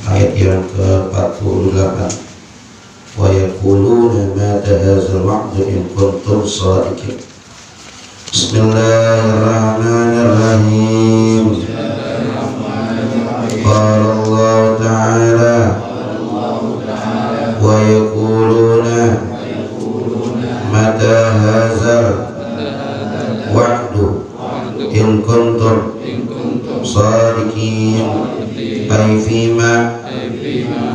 ayat yang ke-48. Wa yaquluna mata hadzal wa'du in kuntum shadiqin. Bismillahirrahmanirrahim. Qala Allah Ta'ala wa yaquluna mata hadzal wa'du in kuntum shadiqin. Ay fima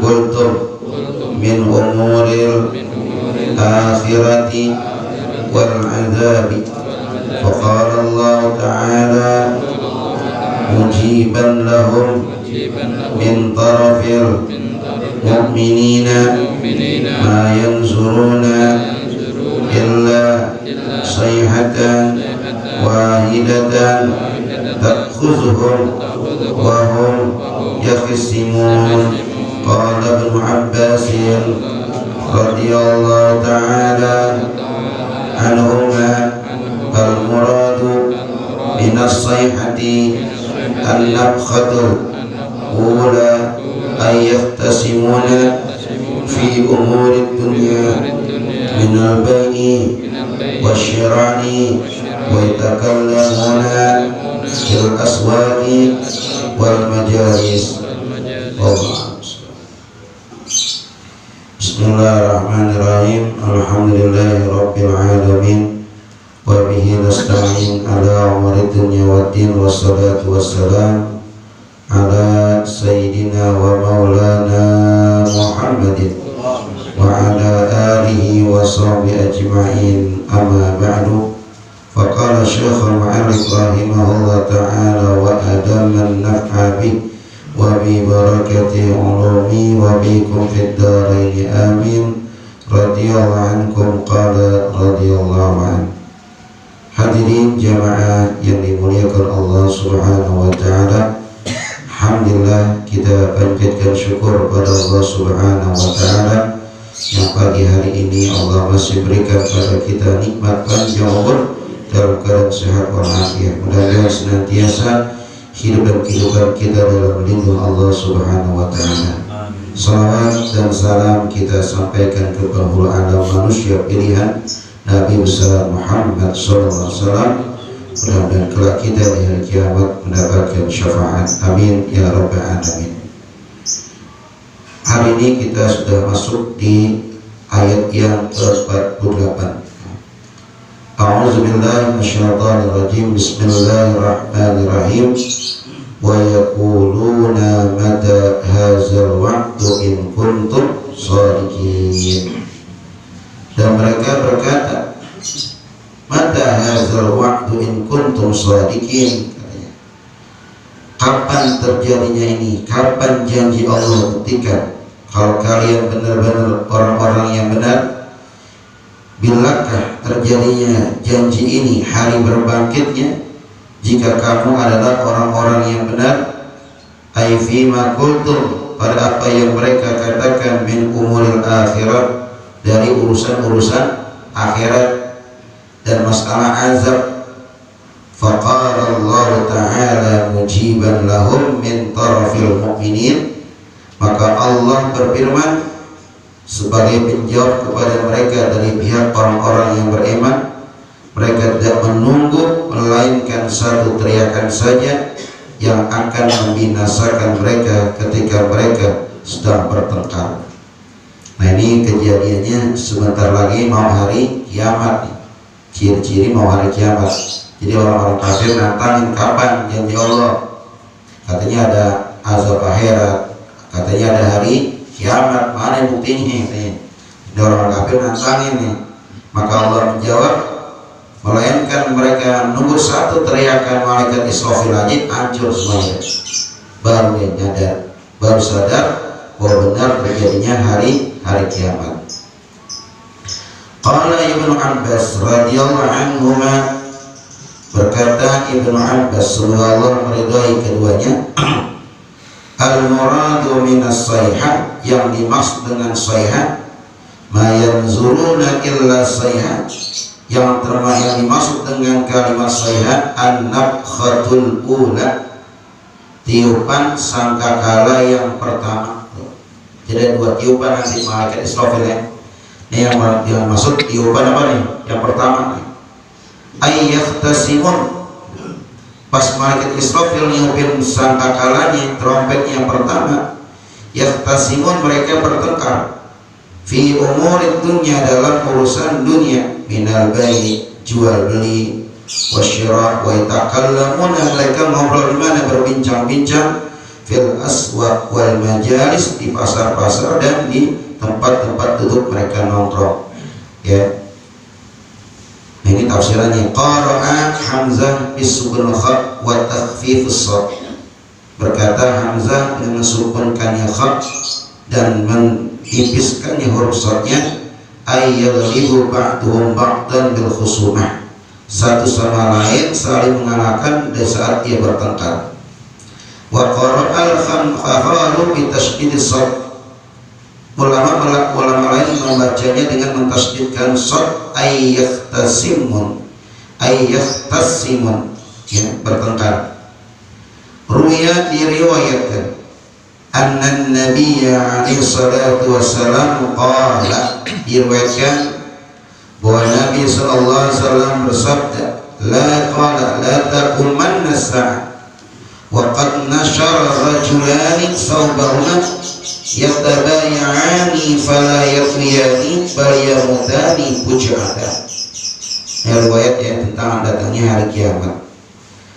qultum min umuril akhirati wal azabi. Faqala Allah Ta'ala mujiban lahum min tarafil mu'minina ma yanzuruna illa sayhatan wahidatan ta'khuzuhum wa hum yakhsimun. Qala Ibnu Abbas radhiyallahu ta'ala anhuma al-muradu minas sayhati an-nafkhatul ula ay yahtasimuna fi umuri dunya min al-bai'i wasyira'i wa yatakallamuna fil aswaqi wal majalis. Bismillahirrahmanirrahim. Alhamdulillahi rabbil alamin wa bihi nasta'in ala umuri dunya waddin. Wassalatu wassalam ala sayyidina wa maulana Muhammadin wa ala alihi wa sahbihi ajma'in. Amma ba'du. Faqala Syekh al-Mu'allif rahimahullah ta'ala wa adaman naf'a bih wa bi barakati ulumi wa bikum fid dharaini amin. Radhiyallahu ankum. Qala radhiyallahu an. Hadirin jamaah yang dimuliakan Allah Subhanahu wa taala, alhamdulillah kita panjatkan syukur pada Allah Subhanahu wa taala yang pagi hari ini Allah masih berikan pada kita nikmat panjang umur dalam keadaan sehat walafiat. Mudah-mudahan senantiasa hidup dan kehidupan kita dalam lindung Allah Subhanahu wa taala. Salawat dan salam kita sampaikan ke penghulu alam manusia pilihan Nabi besar Muhammad sallallahu alaihi wasallam. Mudah-mudahan kelak kita di hari kiamat mendapatkan syafaat. Amin ya rabbal alamin. Hari ini kita sudah masuk di ayat yang ke-48. A'udzu billahi minasyaitonir rajim. Bismillahirrahmanirrahim. Wa yaquluna mata hadzal wa'du in kuntum shadiqin. Dan mereka berkata, mata hadzal wa'du in kuntum shadiqin. Kapan terjadinya ini? Kapan janji Allah buktikan kalau kalian benar-benar orang-orang yang benar? Bilakah terjadinya janji ini, hari berbangkitnya, jika kamu adalah orang-orang yang benar? Ay fima qultum, pada apa yang mereka katakan, min umuril akhirat, dari urusan-urusan akhirat dan masalah azab. Faqala Allah Ta'ala mujiban lahum min tarafil mu'minin, maka Allah berfirman sebagai penjawab kepada mereka dari pihak orang-orang yang beriman. Mereka tidak menunggu melainkan satu teriakan saja yang akan membinasakan mereka ketika mereka sedang bertengkar. Nah, ini kejadiannya sebentar lagi mau hari kiamat. Ciri-ciri mau hari kiamat. Jadi orang-orang kafir nantangin kapan janji Allah. Katanya ada azab akhirat, katanya ada hari kiamat, mana buktinya? Ada orang kafir nantangin nih. Maka Allah menjawab, melainkan mereka nunggu satu teriakan malaikat Israfil aja hancur semuanya. Baru dia nyadar, baru sadar bahwa benar terjadinya hari kiamat. Qala Ibnu Abbas radhiyallahu anhuma, berkata Ibnu Abbas semoga Allah meridhai keduanya, al-muradu minas sayhah, yang dimaksud dengan sayhah, ma yanzuruna illa sayhah, yang dimaksud dengan kalimat sayhah an-nafkhatul ula, tiupan sangkakala yang pertama. Jadi dua tiupan nanti malaikat Israfil ya. Ini yang maksud tiupan apa nih? Yang pertama nih, ayyahtasimun, pas malaikat Israfil niupin sangkakalanya, trompetnya yang pertama, yahtasimun, mereka bertengkar fi umurid dunya, dalam urusan dunia, minal bai, jual beli, wasyirah, wa yatakallamuna, mereka ngobrol di mana, berbincang-bincang, fil aswaq wal majalis, di pasar-pasar dan di tempat-tempat duduk mereka nongkrong ya. Nah, ini tafsirannya. Qara'a Hamzah bisukun kha wa takhfifus shad, berkata Hamzah dengan mensukunkannya kha dan menipiskannya huruf shadnya, ayyadribu ba'duhum ba'dan bil khusumah, satu sama lain saling mengalahkan di saat dia bertengkar. Wa qara'al khamqaharu bi tasydidis shad, ulama lain membacanya dengan mentasydidkan shad, ayyahtasimun ya, bertengkar. Ruya, diriwayatkan, anna nabiyya alaihi salatu wassalam qala, diriwayatkan bahwa Nabi sallallahu alaihi wasallam bersabda, la taqumanna as-sa'ah wa qad nashara rajulani thawbahuma yatabaya'ani fala yaqiyani bal yamutani buj'atan. Riwayat ya tentang datangnya hari kiamat.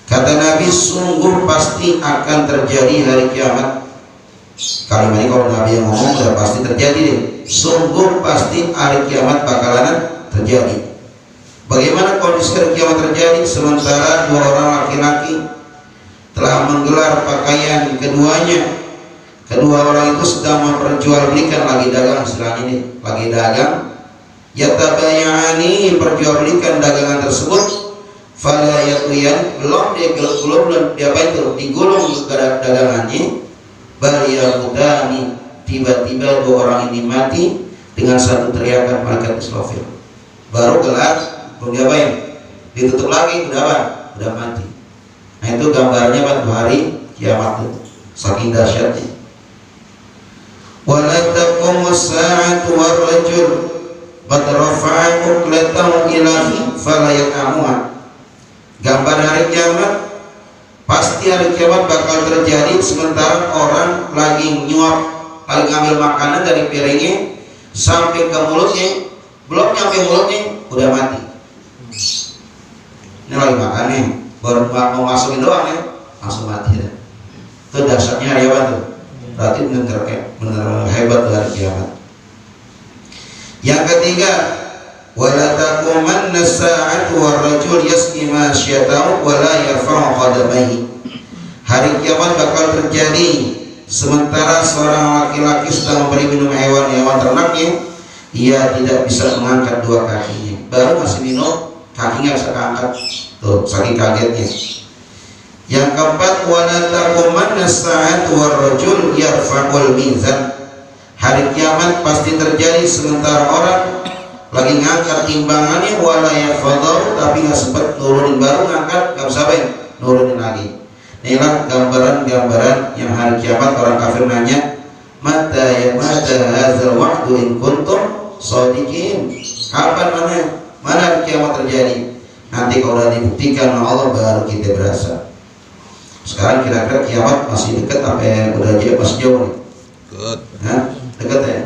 Kata Nabi, sungguh pasti akan terjadi hari kiamat. Kalimat ini kalau Nabi yang ngomong sudah pasti terjadi deh. Sungguh pasti hari kiamat bakalan terjadi. Bagaimana kondisi hari kiamat terjadi? Sementara dua orang laki-laki telah menggelar pakaian keduanya, kedua orang itu sedang memperjualbelikan, lagi dagang, istilahnya ini lagi dagang, yatabaya'ani, perjualbelikan dagangan tersebut, fala yaqiyan, belum diapain itu, digulung dagangannya, bal yamutani, tiba-tiba dua orang ini mati dengan satu teriakan malaikat Israfil. Baru gelar, belum diapain, ditutup lagi, udah mati. Nah, itu gambarnya pada hari kiamat itu, saking dahsyatnya. Wala taqumus sa'atu war rajul qad rafa'a uqlatahu ilahi fala yaqamuha. Gambar hari kiamat, pasti hari kiamat bakal terjadi sementara orang lagi nyuap, lagi ngambil makanan dari piringnya sampai ke mulutnya, belum nyampe mulutnya udah mati. Ini lagi makannya, baru mau masukin doang ya, langsung mati ya. Itu dasarnya hari apa tuh? Berarti benar hebat hari kiamat. Yang ketiga, wala taqumanna as-sa'atu war rajul yasqi masyatahu wa la yarfa'u qadamaihi. Hari kiamat bakal terjadi sementara seorang laki-laki sedang memberi minum hewan-hewan ternaknya, ia tidak bisa mengangkat dua kakinya. Baru masih minum, kakinya bisa keangkat. Tuh, saking kagetnya. Yang keempat, wala taqumanna as-sa'atu war rajul yarfa'ul mizan. Hari kiamat pasti terjadi sementara orang lagi ngangkat timbangannya, wala yafadharu, tapi nggak sempat nurunin, baru ngangkat nggak bisa nurunin lagi. Inilah gambaran-gambaran yang hari kiamat. Orang kafir nanya, mata hadzal wa'du in kuntum shadiqin, kapan mana hari kiamat terjadi? Nanti kalau sudah dibuktikan oleh Allah baru kita berasa. Sekarang kira-kira kiamat masih dekat apa yang udah jadi masih jauh nih? Dekat ya,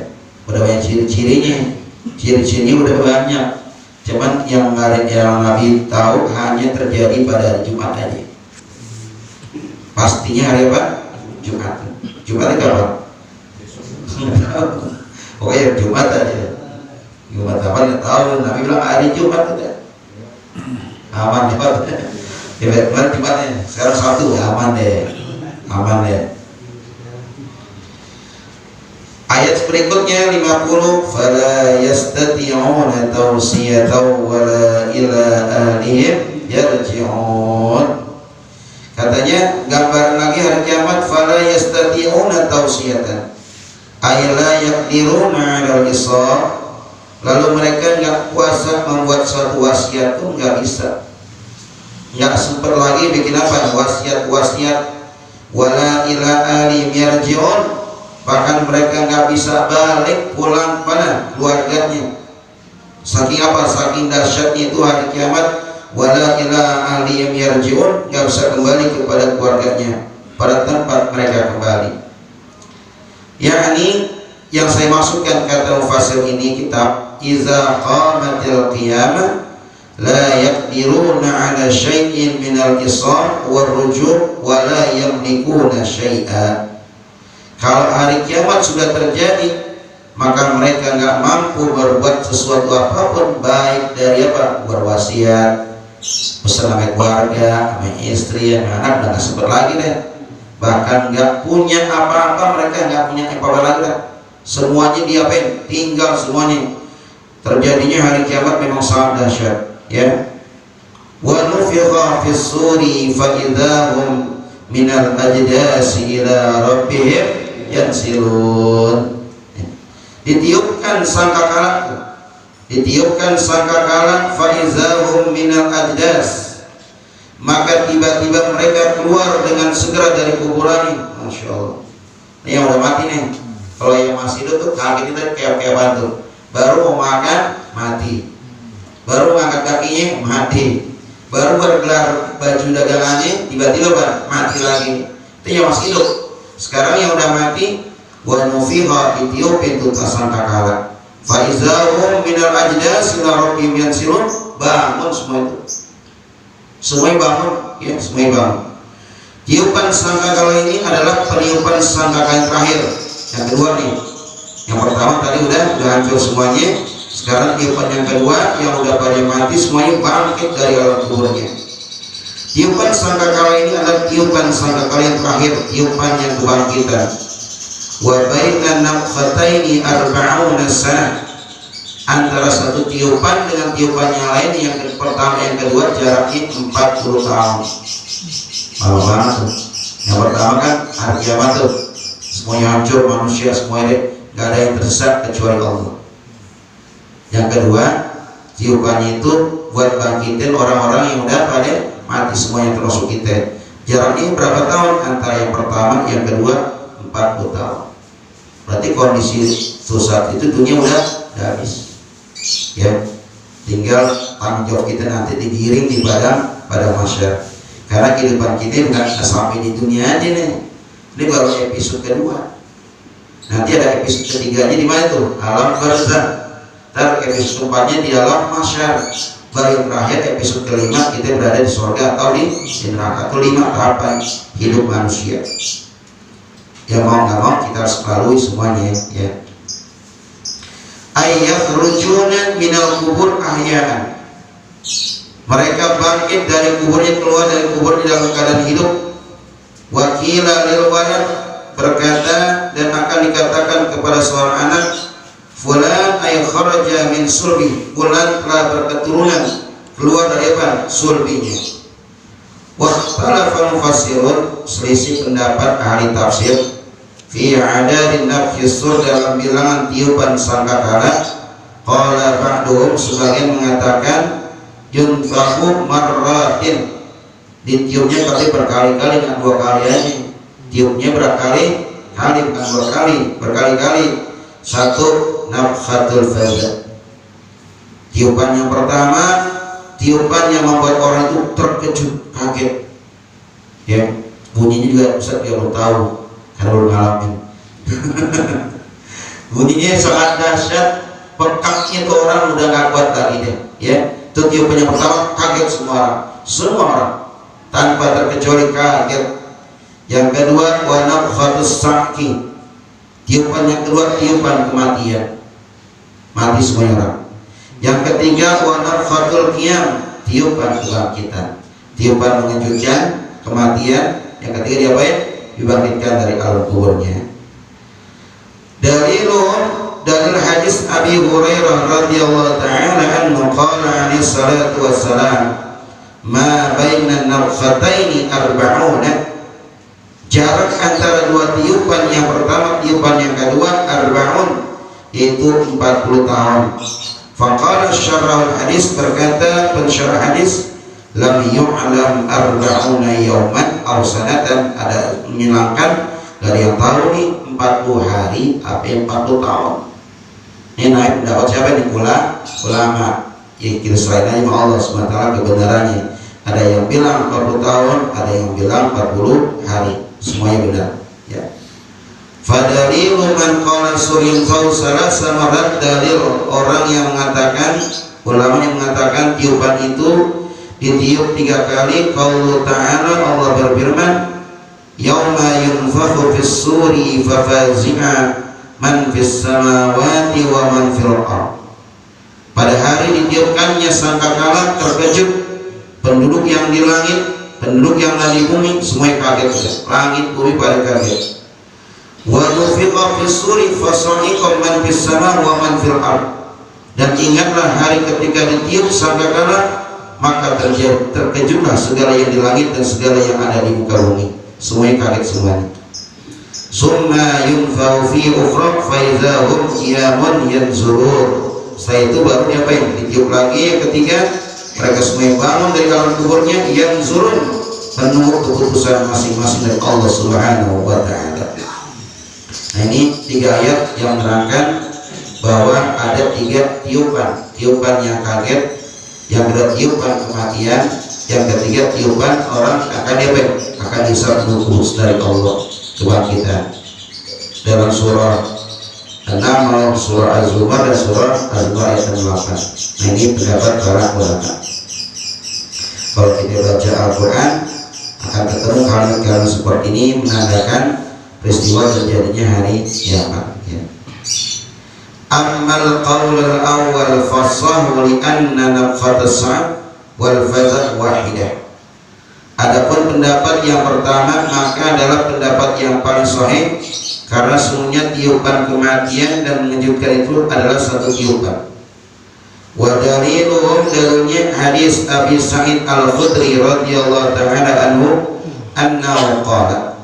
udah banyak ciri-cirinya. Ciri-cirinya udah banyak, cuman yang Nabi tahu hanya terjadi pada hari Jumat aja. Pastinya hari apa? Jumat. Jumatnya kapan? Pokoknya Jumat aja. Jumat apa nggak tahu. Nabi bilang hari Jumat aja. Aman Jumat. Kemarin Jumatnya, sekarang Sabtu ya, aman deh. Ayat berikutnya 50, fala yastati'una tawsiyatan wala ila ahlihim yarji'un. Katanya gambaran lagi hari kiamat, fala yastati'una tawsiyatan, ay la yaqdiruna 'ala al-isar. Lalu mereka enggak kuasa membuat suatu wasiat, tuh enggak bisa. Enggak sempat lagi bikin apa? Wasiat. Wala ila ahlihim yarji'un, bahkan mereka nggak bisa balik pulang pada keluarganya. Saking apa? Saking dahsyatnya itu hari kiamat. Wala ila ahlihim yarji'un, nggak bisa kembali kepada keluarganya, pada tempat mereka kembali. Yakni yang saya maksudkan kata mufassir ini kitab, iza qamatil qiyamah la yaqdiruna ala syai'in minal isar war ruju' wa la yamlikuna syai'a. Kalau hari kiamat sudah terjadi, maka mereka nggak mampu berbuat sesuatu apapun, baik dari apa? Berwasiat, pesan sama keluarga, sama istri, sama anak, dan nggak sempat lagi deh. Bahkan nggak punya apa-apa, mereka nggak punya apa-apa lagi deh. Semuanya diapain? Tinggal semuanya. Terjadinya hari kiamat memang sangat dahsyat, ya. Wa nufikha fis suri fa idahum minal ajdasi ila rabbihim yansilun. Ditiupkan sangkakala, ditiupkan sangkakala, fa izahum minal ajdas, maka tiba-tiba mereka keluar dengan segera dari kuburan. Masya Allah. Ini yang udah mati nih. Kalau yang masih hidup tuh kaget kita kayak bantu. Baru mau makan mati, baru ngangkat kakinya mati, baru bergelar baju dagangannya tiba-tiba mati lagi. Itu yang masih hidup. Sekarang yang udah mati, wa nufiha ditiupin tuh sangkakala, fa izahum minal ajdas ila rabbihim yansilun, bangun semua itu. Semuanya bangun, ya, semuanya bangun. Tiupan sangkakala ini adalah peniupan sangkakala yang terakhir. Yang kedua nih, yang pertama tadi udah hancur semuanya. Sekarang tiupan yang kedua, yang udah pada mati semuanya bangkit dari alam kuburnya. Tiupan sangkakala ini adalah tiupan sangkakala yang terakhir, tiupan yang kebangkitan. Wa bainan nafkhataini arba'una sanah, antara satu tiupan dengan tiupan yang lain, yang pertama yang kedua jaraknya 40 tahun. Malah banget tuh. Yang pertama kan hari kiamat tuh, semuanya hancur, manusia semuanya nggak ada yang tersesat kecuali Allah. Yang kedua tiupannya itu buat bangkitin orang-orang yang udah pada mati semuanya, termasuk kita. Jaraknya berapa tahun antara yang pertama yang kedua? 40 tahun. Berarti kondisi saat itu dunia udah habis, ya. Tinggal tanggung jawab kita nanti digiring di padang mahsyar. Karena kehidupan kita bukan sampai di dunia aja nih. Ini baru episode kedua. Nanti ada episode ketiganya di mana tuh? Alam barzakh. Ntar episode keempatnya di alam mahsyar. Baru yang terakhir episode kelima kita berada di surga atau di neraka. Itu 5 tahapan hidup manusia. Ya mau nggak mau kita harus lalui semuanya, ya. Ayyakhrujuna minal kubur ahya'an, mereka bangkit dari kuburnya, keluar dari kubur dalam keadaan hidup. Wakila lil walad, berkata dan akan dikatakan kepada seorang anak, fulan ay kharaja min sulbi, fulan telah berketurunan, keluar dari apa? Sulbinya. Wakhtalafa mufassirun, selisih pendapat ahli tafsir, fi adadin nafkhis sur, dalam bilangan tiupan sangkakala. Qala ba'duhum, sebagian mengatakan yunfakhu marratin, ditiupnya kali berkali-kali, dengan 2 kali aja. Tiupnya berkali-kali, bukan 2 kali, berkali-kali. Satu nafkhatul fajr, tiupan yang pertama, tiupan yang membuat orang itu terkejut, kaget, ya. Bunyinya juga Ustaz dia belum tahu karena belum ngalamin. Bunyinya sangat dahsyat, pekaknya tuh orang udah nggak kuat lagi deh, ya. Itu tiupan yang pertama, kaget semua orang tanpa terkecuali kaget. Yang kedua wa nafkhatus sa'ki, tiupan yang kedua tiupan kematian, mati semua orang. Yang ketiga wa nafkhatul qiyam, tiupan kebangkitan, tiupan mengejutkan, kematian. Yang ketiga diapain? Dibangkitkan dari alam kuburnya. Dalil hadis Abi Hurairah radhiyallahu ta'ala anhu qala alaihi salatu wassalam, ma bainan nafkhataini arba'una, jarak antara 2 tiupan, yang pertama tiupan yang kedua arba'un, yaitu 40 tahun. Faqala syarahul hadis, berkata pensyarah hadis, lam yu'lam arba'una yawman aw sanatan, ada menyilangkan dari yang tahu nih 40 hari apa 40 tahun. Ini naik pendapat siapa nih? Ulama. Ya kita selain aja Allah SWT kebenarannya. Ada yang bilang 40 tahun, ada yang bilang 40 hari. Semuanya benar. Ya. Fadalilu man qala surin fausala samarat, dalil orang yang mengatakan, ulama yang mengatakan tiupan itu ditiup 3 kali. Qaulu ta'ala, Allah berfirman, yauma yunfakhu fis suri fafazi'a man fis samawati wa man fil ardh. Pada hari ditiupkannya sangkakala, terkejut penduduk yang di langit, penduduk yang di bumi, semuanya kaget. Langit bumi pada kaget. Wa nufiqa fis suri fasa'iqa man fis sama wa man fil ardh. Dan ingatlah hari ketika ditiup sangkakala, maka terkejutlah segala yang di langit dan segala yang ada di muka bumi. Semuanya kaget semuanya. Summa yunfau fi ukhra fa idza hum qiyamun yanzurun. Setelah itu baru diapain? Ditiup lagi yang ketiga, mereka semua bangun dari alam kuburnya, yanzurun, menunggu keputusan masing-masing dari Allah Subhanahu wa taala. Nah, ini 3 ayat yang menerangkan bahwa ada 3 tiupan. Tiupan yang kaget, yang kedua tiupan kematian, yang ketiga tiupan orang akan diapain? Akan dihisab khusus dari Allah, kebangkitan. Dalam surah 6, surah Az-Zumar dan surah Az-Zumar ayat 8. Nah, ini pendapat para ulama. Kalau kita baca Al-Quran akan ketemu hal-hal seperti ini menandakan peristiwa terjadinya hari kiamat. Ya. Ammal qaul al-awwal fassahu li anna nafat as-sa'd wal fazah wahidah. Adapun pendapat yang pertama maka adalah pendapat yang paling sahih, karena sungguhnya tiupan kematian dan mengejutkan itu adalah satu tiupan. Wa daliluhum, dalilnya hadis Abi Sa'id Al-Khudri radhiyallahu ta'ala anhu annahu qala,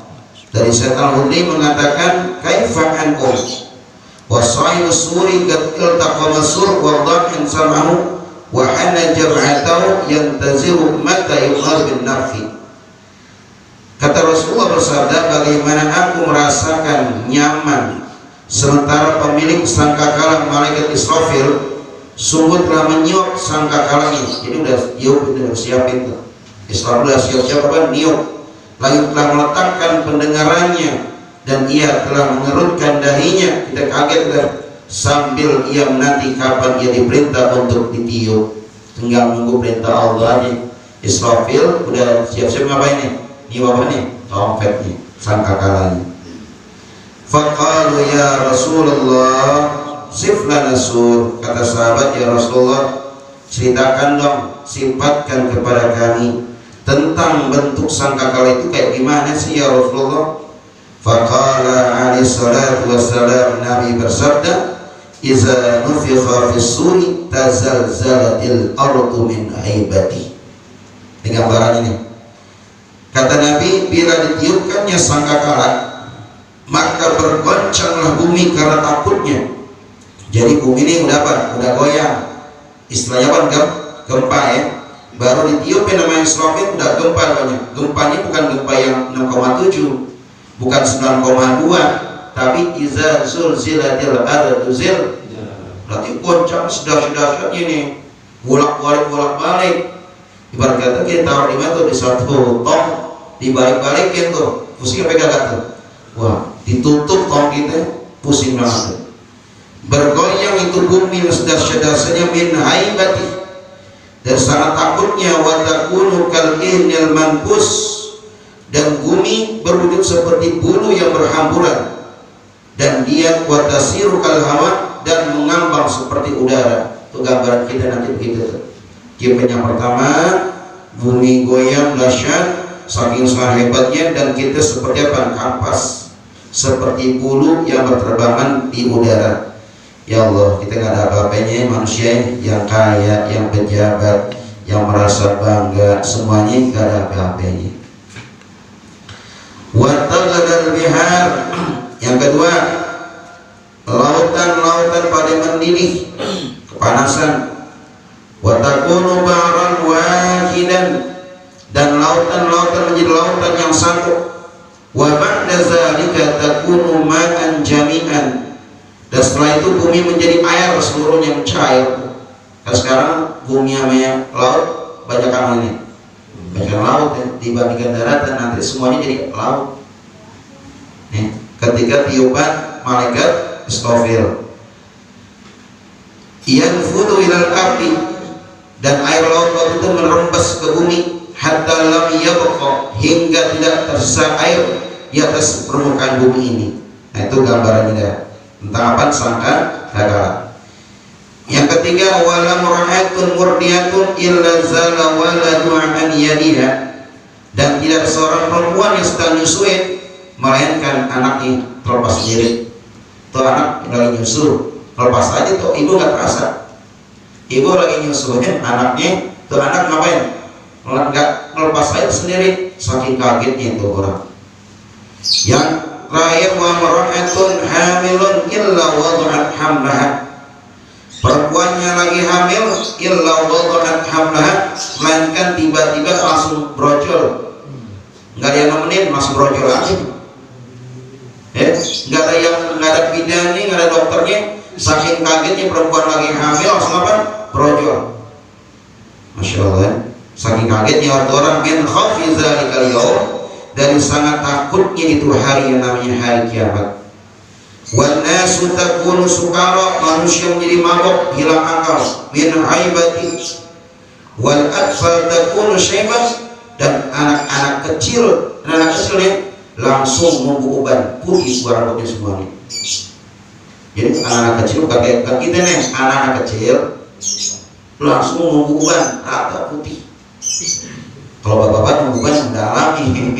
dari Sa'id Al-Khudri mengatakan, kaifa an wa sa'ilu suri qad iltaqa masur wa dhahin sam'ahu wa hana jam'atahu yantaziru mata yuqal bin nafhi. Kata Rasulullah bersabda, bagaimana aku merasakan nyaman sementara pemilik sangkakala malaikat Israfil sungguh telah meniup sangkakalanya. Jadi udah tiup, udah siapin tuh. Israfil udah siap-siap apa? Niup. Lagi telah meletakkan pendengarannya dan ia telah mengerutkan dahinya. Kita kaget kan? Sambil ia menanti kapan ia diperintah untuk ditiup. Tinggal menunggu perintah Allah aja. Israfil udah siap-siap ngapain nih? Ini apa nih? Trompetnya, sangkakalanya. Faqalu ya Rasulullah sif lana sur. Kata sahabat, ya Rasulullah, ceritakan dong, sifatkan kepada kami tentang bentuk sangkakala itu kayak gimana sih ya Rasulullah. Faqala alaihi salatu wassalam, Nabi bersabda, iza nufikha fis suri tazalzalatil ardu min haibati. Ini gambaran ini. Kata Nabi, bila ditiupkannya sangkakala, maka bergoncanglah bumi karena takutnya. Jadi bumi ini udah apa? Udah goyang. Istilahnya kan gempa ya. Baru ditiupin namanya Israfil udah gempa banyak. Gempanya bukan gempa yang 6,7, bukan 9,2, tapi iza zulzilatil ardu zil. Berarti goncang sedap-sedapnya ini. Bolak-balik. Ibarat kata kita taruh di mana tuh, di satu tong, dibalik-balikin tuh, pusing apa gak tuh? Wah, ditutup tong kita, pusing banget tuh. Bergoyang itu bumi sedar-sedarnya min haibati, dan sangat takutnya. Wa takunu kal ihnil manfus, dan bumi berwujud seperti bulu yang berhamburan, dan dia wa tasiru kal hawa, dan mengambang seperti udara. Itu gambaran kita nanti begitu tuh. Kiamat yang pertama, bumi goyang dahsyat, saking sangat hebatnya, dan kita seperti apa? Kampas, seperti bulu yang berterbangan di udara. Ya Allah, kita nggak ada apa-apanya, manusia yang kaya, yang pejabat, yang merasa bangga, semuanya nggak ada apa-apanya. Wa taghdal bihar, yang kedua, lautan-lautan pada mendidih, kepanasan. Wa takunu ba'ran wahidan, dan lautan-lautan menjadi lautan yang satu. Wa ba'da zalika takunu ma'an jami'an, dan setelah itu bumi menjadi air seluruhnya mencair. Kan sekarang bumi sama laut banyak kan ini, banyak laut ya, dibandingkan daratan, nanti semuanya jadi laut. Nih, ketika tiupan malaikat Israfil, yanfudu ilal ardi, dan air laut itu merembes ke bumi, hatta lam yabqa, hingga tidak tersisa air di atas permukaan bumi ini. Nah, itu gambarannya tentang apa? Sangka gagala. Yang ketiga, wala mur'atun murdiyatun illa zala waladu an yadiha, dan tidak seorang perempuan yang sedang nyusuin melainkan anaknya terlepas sendiri. Tuh anak lagi nyusu, lepas aja tuh ibu nggak terasa. Ibu lagi nyusuin anaknya, tuh anak ngapain? Nggak melepas aja sendiri, saking kagetnya itu orang. Yang terakhir, wa mar'atun hamilun illa wada'at hamlaha, perempuannya lagi hamil illa wada'at hamlaha, melainkan tiba-tiba langsung brojol, nggak ada yang nemenin, langsung brojol aja. Nggak ada yang, nggak ada bidan nih, nggak ada dokternya, saking kagetnya perempuan lagi hamil langsung apa? Brojol. Masya Allah, saking kagetnya orang min khawfi zalikal yaum, dari sangat takutnya itu hari yang namanya hari kiamat. Wan nasu takunu sukara, manusia menjadi mabuk, hilang akal, min haibati, wal atfal takunu syaibah, dan anak-anak kecil, anak kecilnya langsung membuku uban putih rambutnya semuanya. Jadi anak-anak kecil kayak kita nih, anak-anak kecil langsung membuku uban rata putih. Kalau bapak-bapak membuku uban mendalam ini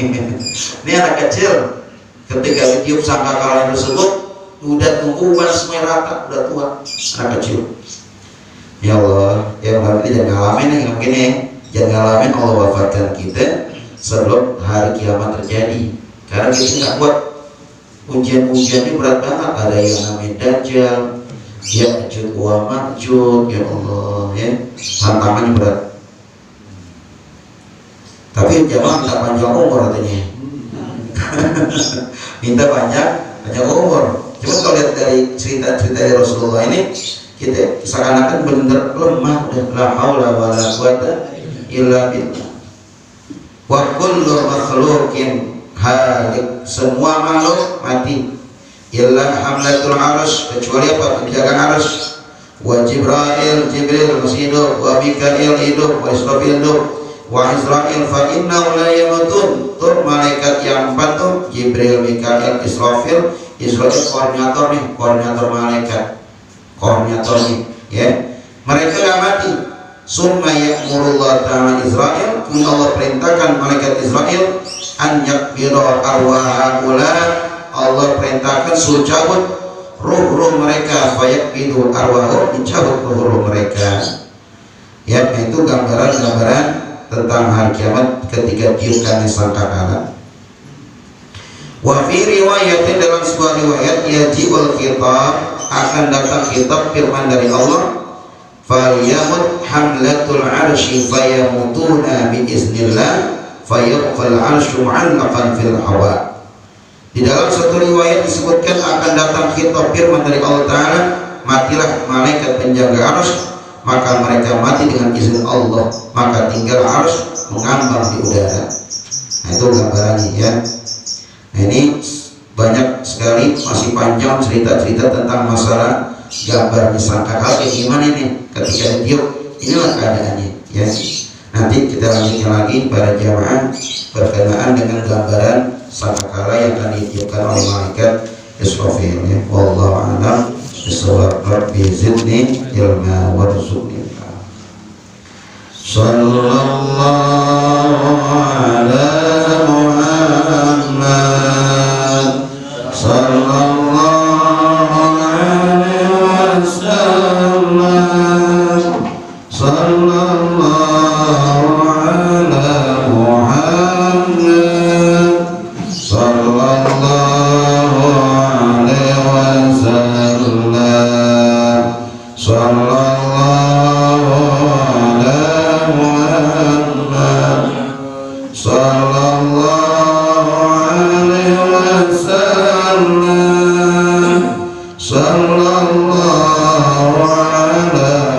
anak kecil ketika ditiup sangkakala tersebut udah tumbuh uban semuanya rata, udah tua, anak kecil. Ya Allah, ya Allah, kita jangan ngalamin yang begini, jangan ngalamin Allah wafatkan kita sebelum hari kiamat terjadi. Karena kita nggak buat ujian-ujiannya berat banget, ada yang namanya Dajjal, ya Ya'juj wa Ma'juj, ya Allah, ya tantangannya berat. Tapi jamaah minta panjang umur katanya, minta panjang umur. Cuma kalau lihat dari cerita-cerita Rasulullah ini, kita seakan-akan benar lemah, udah la haula wala quwata illa billah. Wa kullu makhluqin halik, semua makhluk mati, illa hamlatul arsh, kecuali apa? Penjaga arsh. Wa Jibril masih hidup, wa Mikail hidup, wa Israfil hidup, wa Israfil fa innahu la yamutun. Tuh malaikat yang empat tuh, Jibril, Mikail, Israfil. Israfil koordinator malaikat, koordinatornya, ya. Mereka gak mati. Summa ya'murullah ta'ala Israel, kemudian Allah perintahkan malaikat Israel an yakbira arwahula, Allah perintahkan suruh cabut ruh-ruh mereka, fayakbidu arwahum, dicabut ruh-ruh mereka. Ya, itu gambaran-gambaran tentang hari kiamat ketika tiupkan sangkakala. Wa fi riwayatin, dalam sebuah riwayat, yajibul khitab, akan datang kitab firman dari Allah, falyamut hamlatul arsy fayamutuna biiznillah fayaqfal arsyu mu'allaqan fil hawa. Di dalam satu riwayat disebutkan akan datang kitab firman dari Allah Ta'ala, matilah malaikat penjaga arsy, maka mereka mati dengan izin Allah, maka tinggal arsy mengambang di udara. Nah, itu gambarannya, ya. Nah, ini banyak sekali, masih panjang cerita-cerita tentang masalah gambarnya sangkakala kayak gimana nih ketika ditiup. Inilah keadaannya, ya. Nanti kita lanjutkan lagi pada jamaah berkenaan dengan gambaran sangkakala yang akan ditiupkan oleh malaikat Israfil, ya. Wallahu a'lam bishawab. Rabbi zidni ilma warzuqni. Sallallahu ala Muhammad sallallahu alaihi wasallam, sallallahu ala Muhammad sallallahu alaihi wasallam, sallallahu ala Muhammad sallallahu alaihi wasallam. وسلم صلى الله على